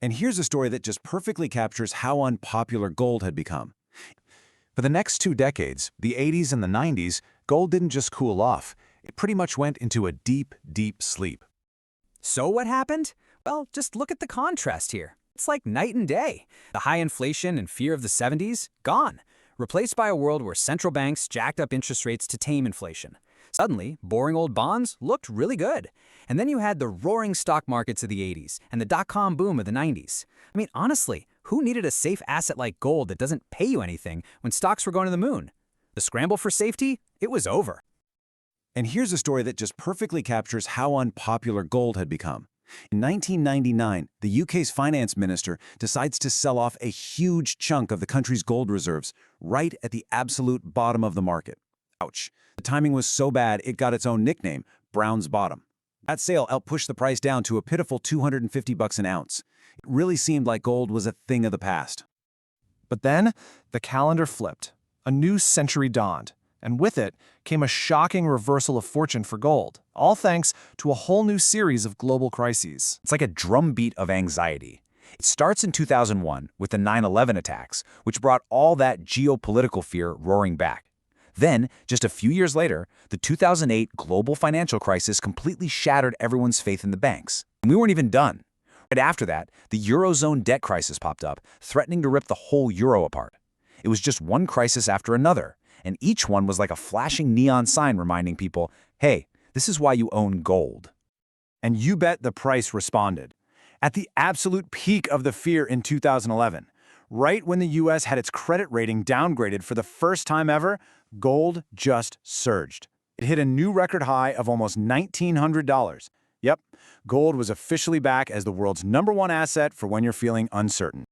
And here's a story that just perfectly captures how unpopular gold had become. For the next 2 decades, the 80s and the 90s, gold didn't just cool off. It pretty much went into a deep, deep sleep. So what happened? Well, just look at the contrast here. It's like night and day. The high inflation and fear of the 70s, gone. Replaced by a world where central banks jacked up interest rates to tame inflation. Suddenly, boring old bonds looked really good. And then you had the roaring stock markets of the 80s and the dot-com boom of the 90s. I mean, honestly, who needed a safe asset like gold that doesn't pay you anything when stocks were going to the moon? The scramble for safety? It was over. And here's a story that just perfectly captures how unpopular gold had become. In 1999, the UK's finance minister decides to sell off a huge chunk of the country's gold reserves right at the absolute bottom of the market. Ouch. The timing was so bad it got its own nickname, Brown's Bottom. That sale outpushed the price down to a pitiful $250 an ounce. It really seemed like gold was a thing of the past. But then, the calendar flipped. A new century dawned, and with it came a shocking reversal of fortune for gold, all thanks to a whole new series of global crises. It's like a drumbeat of anxiety. It starts in 2001 with the 9/11 attacks, which brought all that geopolitical fear roaring back. Then, just a few years later, the 2008 global financial crisis completely shattered everyone's faith in the banks. And we weren't even done. Right after that, the Eurozone debt crisis popped up, threatening to rip the whole euro apart. It was just one crisis after another, and each one was like a flashing neon sign reminding people, hey, this is why you own gold. And you bet the price responded. At the absolute peak of the fear in 2011, right when the US had its credit rating downgraded for the first time ever, gold just surged. It hit a new record high of almost $1,900. Yep, gold was officially back as the world's #1 asset for when you're feeling uncertain.